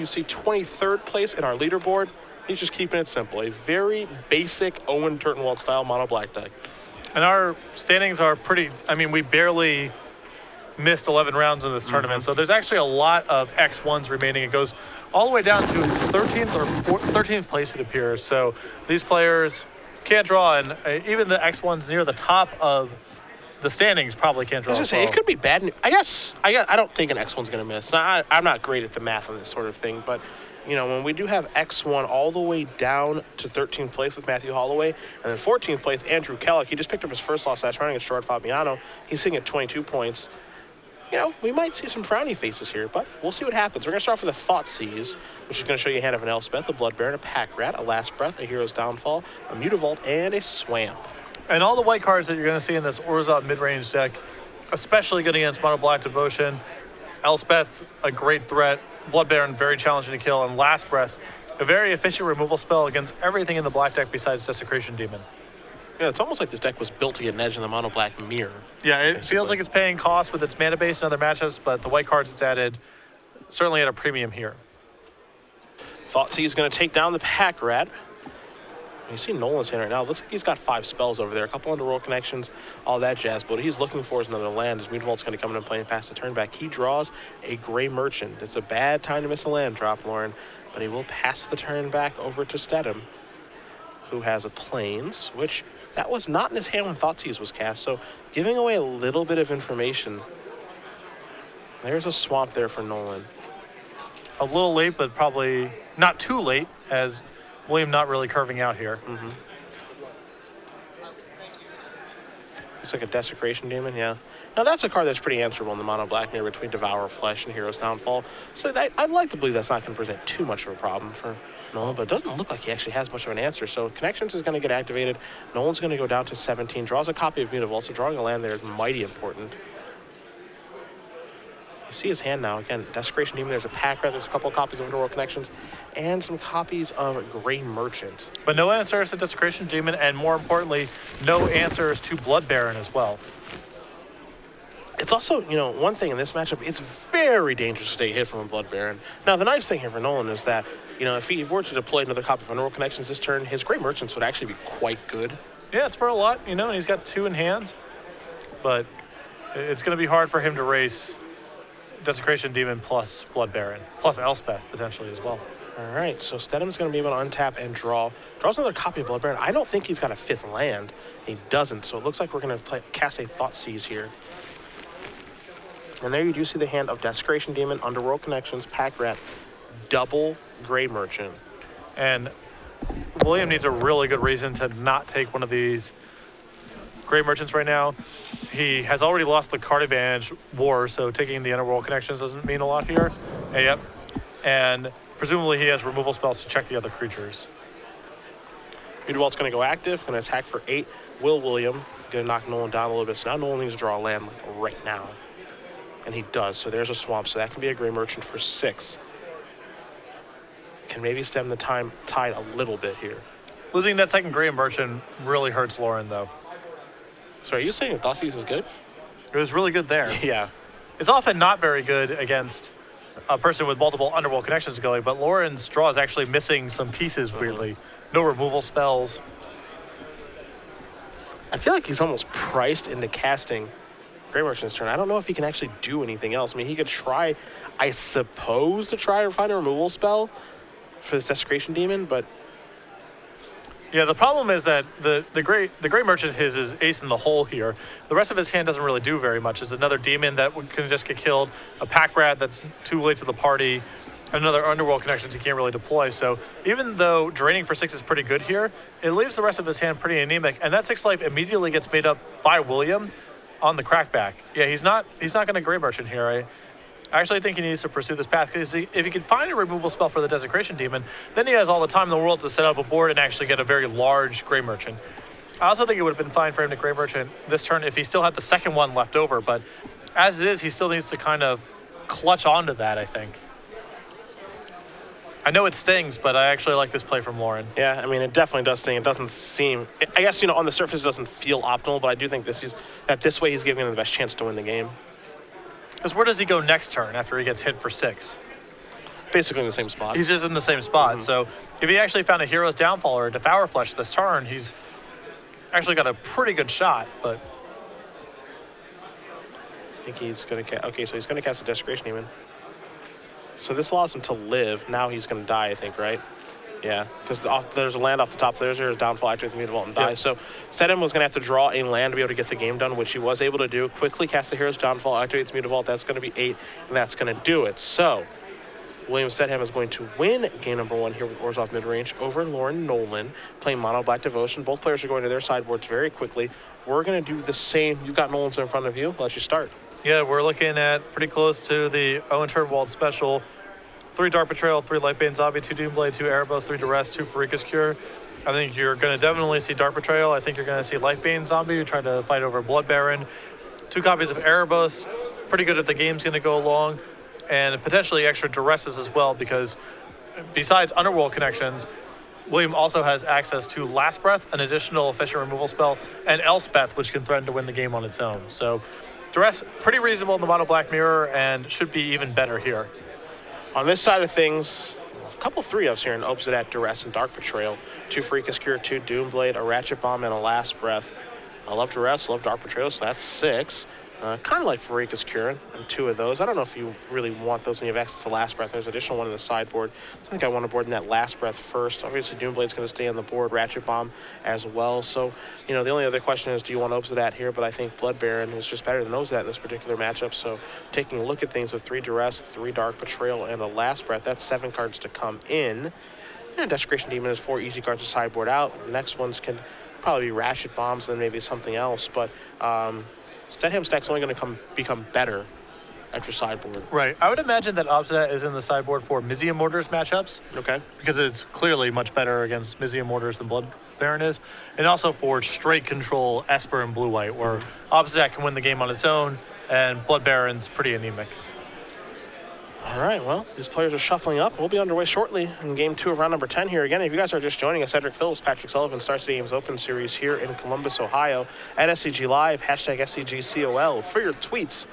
see 23rd place in our leaderboard. He's just keeping it simple. A very basic Owen Turtenwald style mono black deck. And our standings are pretty, I mean, we barely missed 11 rounds in this tournament, so there's actually a lot of X1s remaining. It goes all the way down to 13th or 13th place, it appears. So these players can't draw, and even the X1s near the top of the standings probably can't draw. I was gonna say, it could be bad. I don't think an X1's gonna miss. Now, I'm not great at the math on this sort of thing, but you know, when we do have X1 all the way down to 13th place with Matthew Holloway, and then 14th place, Andrew Kellick, he just picked up his first loss last round against Gerard Fabiano. He's sitting at 22 points. You know, we might see some frowny faces here, but we'll see what happens. We're going to start off with a Thoughtseize, which is going to show you a hand of an Elspeth, a Blood Baron, a Pack Rat, a Last Breath, a Hero's Downfall, a Mutavault, and a Swamp. And all the white cards that you're going to see in this Orzhov mid-range deck, especially good against Mono Black Devotion, Elspeth, a great threat, Blood Baron, very challenging to kill, and Last Breath, a very efficient removal spell against everything in the black deck besides Desecration Demon. Yeah, it's almost like this deck was built to get an edge in the mono black mirror. Yeah, it feels like it's paying cost with its mana base and other matchups, but the white cards it's added certainly at a premium here. Thoughtseize is going to take down the Pack Rat. You see Nolen's hand right now. It looks like he's got 5 spells over there, a couple underworld connections, all that jazz. But what he's looking for is another land. His Mutavault's going to come in and play and pass the turn back. He draws a Gray Merchant. It's a bad time to miss a land drop, Lauren, but he will pass the turn back over to Steadham, who has a Plains, which that was not in his hand when Thoughtseize was cast, so giving away a little bit of information. There's a Swamp there for Nolen. A little late, but probably not too late, as William not really curving out here. Looks like a Desecration Demon, yeah. Now that's a card that's pretty answerable in the mono black mirror between Devourer Flesh and Hero's Downfall. So I'd like to believe that's not going to present too much of a problem for Nolen, but it doesn't look like he actually has much of an answer. So Connections is going to get activated. Nolen's going to go down to 17, draws a copy of Mutavault, so drawing a land there is mighty important. You see his hand now. Again, Desecration Demon, there's a Pack Rat, there's a couple of copies of Underworld Connections, and some copies of Gray Merchant. But no answers to Desecration Demon, and more importantly, no answers to Blood Baron as well. It's also, you know, one thing in this matchup, it's very dangerous to stay hit from a Blood Baron. Now, the nice thing here for Nolen is that, you know, if he were to deploy another copy of Underworld Connections this turn, his Gray Merchants would actually be quite good. Yeah, it's for a lot, you know, and he's got 2 in hand, but it's going to be hard for him to race Desecration Demon plus Blood Baron, plus Elspeth potentially as well. All right, so Steadham's going to be able to untap and draw. Draws another copy of Blood Baron. I don't think he's got a 5th land. He doesn't, so it looks like we're going to cast a Thoughtseize here. And there you do see the hand of Desecration Demon, Underworld Connections, Pack Rat, double Gray Merchant. And William needs a really good reason to not take one of these Gray Merchants right now. He has already lost the card advantage war, so taking the Underworld Connections doesn't mean a lot here. Yep. And presumably he has removal spells to check the other creatures. Mutavault's going to go active, going to attack for 8. William going to knock Nolen down a little bit. So now Nolen needs to draw a land like right now. And he does, so there's a Swamp, so that can be a Gray Merchant for 6. Can maybe stem the tide a little bit here. Losing that second Gray Merchant really hurts Lauren, though. So are you saying that Thoughtseize is good? It was really good there. Yeah. It's often not very good against a person with multiple Underworld Connections going, but Lauren's draw is actually missing some pieces, weirdly. No removal spells. I feel like he's almost priced into casting Gray Merchant's turn. I don't know if he can actually do anything else. I mean, he could try, I suppose, to try to find a removal spell for this Desecration Demon, but yeah, the problem is that the Gray Merchant is ace in the hole here. The rest of his hand doesn't really do very much. It's another demon that can just get killed, a Pack Rat that's too late to the party, another Underworld Connections he can't really deploy. So even though draining for 6 is pretty good here, it leaves the rest of his hand pretty anemic, and that 6 life immediately gets made up by William on the crackback. Yeah, he's not going to Gray Merchant here. I actually think he needs to pursue this path, because if he can find a removal spell for the Desecration Demon, then he has all the time in the world to set up a board and actually get a very large Gray Merchant. I also think it would have been fine for him to Gray Merchant this turn if he still had the second one left over, but as it is, he still needs to kind of clutch onto that, I think. I know it stings, but I actually like this play from Lauren. yeah, I mean, it definitely does sting. It doesn't seem, I guess, you know, on the surface it doesn't feel optimal, but I do think this way he's giving him the best chance to win the game. Because where does he go next turn after he gets hit for 6? basically in the same spot. He's just in the same spot. So if he actually found a Hero's Downfall or a Devour Flesh this turn, he's actually got a pretty good shot. But I think he's going to okay, so he's going to cast a Desecration Demon. So this allows him to live. Now he's going to die, I think, right? Yeah, because there's a land off the top. There's his Downfall, activate the Mute Vault, and die. Yep. So Steadham was going to have to draw a land to be able to get the game done, which he was able to do. Quickly cast the Hero's Downfall, activates Mute Vault. That's going to be 8, and that's going to do it. So William Steadham is going to win game number 1 here with Orzhov midrange over Lauren Nolen, playing Mono Black Devotion. Both players are going to their sideboards very quickly. We're going to do the same. You've got Nolen's in front of you. I'll let you start. yeah, we're looking at pretty close to the Owen Turnwald special. 3 Dark Betrayal, 3 Lightbane Zombie, 2 Doomblade, 2 Erebos, 3 Duress, 2 Farika's Cure. I think you're going to definitely see Dark Betrayal. I think you're going to see Lightbane Zombie trying to fight over Blood Baron. 2 copies of Erebos, pretty good if the game's going to go along. And potentially extra Duresses as well, because besides Underworld connections, William also has access to Last Breath, an additional efficient removal spell, and Elspeth, which can threaten to win the game on its own. So Duress, pretty reasonable in the Mono Black Mirror, and should be even better here. On this side of things, a couple 3-ups here in Obsidian, Duress, and Dark Betrayal. 2 Farika's Cure, 2 Doomblade, a Ratchet Bomb, and a Last Breath. I love Duress, love Dark Betrayal, so that's 6. Kind of like Farika's Cure and 2 of those. I don't know if you really want those when you have access to Last Breath. There's an additional one in the sideboard. I think I want to board in that Last Breath first. Obviously, Doomblade's going to stay on the board, Ratchet Bomb as well. So, you know, the only other question is, do you want Obsidian here? But I think Blood Baron is just better than Obsidian in this particular matchup. So, taking a look at things with 3 Duress, 3 Dark Betrayal, and a Last Breath, that's 7 cards to come in. And Desecration Demon is 4 easy cards to sideboard out. The next ones can probably be Ratchet Bombs, then maybe something else. But, Steadham's deck's only going to become better at your sideboard. Right. I would imagine that Obsidian is in the sideboard for Mizium Mortars matchups. Okay. Because it's clearly much better against Mizium Mortars than Blood Baron is. And also for straight control Esper and Blue-White, where Obsidian can win the game on its own, and Blood Baron's pretty anemic. All right, well, these players are shuffling up. We'll be underway shortly in game 2 of round number 10 here. Again, if you guys are just joining us, Cedric Phillips, Patrick Sullivan, Star City Games Open Series here in Columbus, Ohio at SCG Live, hashtag SCGCOL for your tweets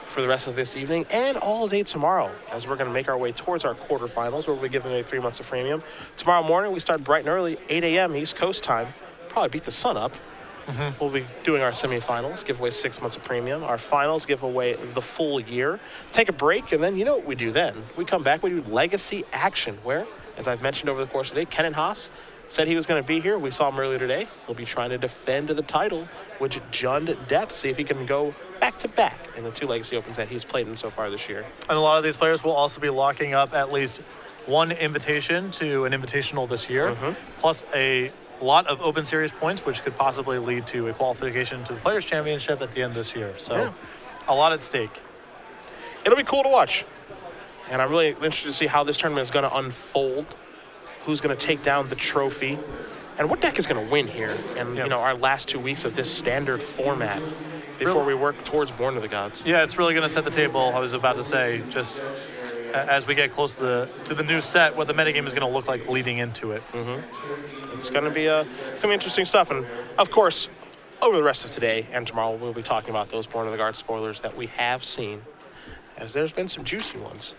for the rest of this evening and all day tomorrow, as we're going to make our way towards our quarterfinals, where we'll be giving away 3 months of premium. Tomorrow morning, we start bright and early, 8 a.m. East Coast time. Probably beat the sun up. We'll be doing our semifinals, give away 6 months of premium. Our finals give away the full year. Take a break, and then you know what we do then. We come back, we do legacy action, where, as I've mentioned over the course of the day, Kenan Haas said he was going to be here. We saw him earlier today. He'll be trying to defend the title with Jund Depp, see if he can go back-to-back in the 2 Legacy Opens that he's played in so far this year. And a lot of these players will also be locking up at least 1 invitation to an invitational this year, plus a lot of Open Series points, which could possibly lead to a qualification to the Players' Championship at the end of this year. So a lot at stake. It'll be cool to watch. And I'm really interested to see how this tournament is going to unfold, who's going to take down the trophy, and what deck is going to win here. And, you know, our last 2 weeks of this standard format before we work towards Born of the Gods. Yeah, it's really going to set the table. I was about to say, just as we get close to the new set, what the metagame is going to look like leading into it. It's going to be some interesting stuff. And, of course, over the rest of today and tomorrow, we'll be talking about those Born of the Guard spoilers that we have seen, as there's been some juicy ones.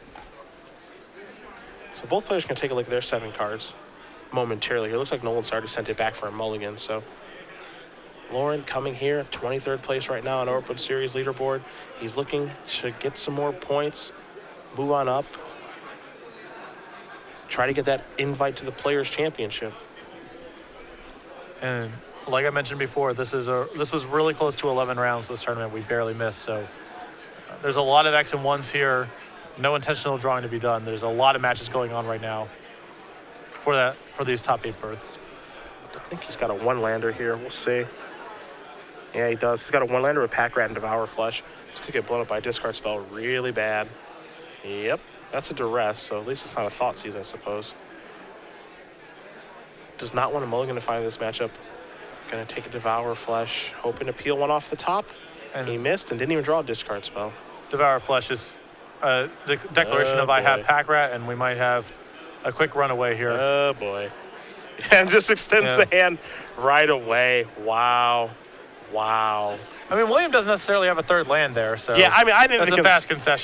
So both players can take a look at their 7 cards momentarily. It looks like Nolan's already sent it back for a mulligan. So Lauren coming here, 23rd place right now on our Open Series leaderboard. He's looking to get some more points, move on up, try to get that invite to the Players' Championship. And like I mentioned before, this was really close to 11 rounds this tournament. We barely missed. So there's a lot of X and 1s here. No intentional drawing to be done. There's a lot of matches going on right now for these top 8 berths. I think he's got a 1-lander here. We'll see. Yeah, he does. He's got a 1-lander with Pack Rat and Devour Flesh. This could get blown up by a discard spell really bad. Yep, that's a Duress, so at least it's not a Thoughtseize, I suppose. Does not want a mulligan to find this matchup. Gonna take a Devour Flesh, hoping to peel one off the top. And he missed and didn't even draw a discard spell. Devour Flesh is a declaration of I have Pack Rat, and we might have a quick runaway here. Oh boy. And just extends the hand right away. Wow. Wow. I mean, William doesn't necessarily have a 3rd land there, so yeah, I mean, I didn't. That's a fast concession.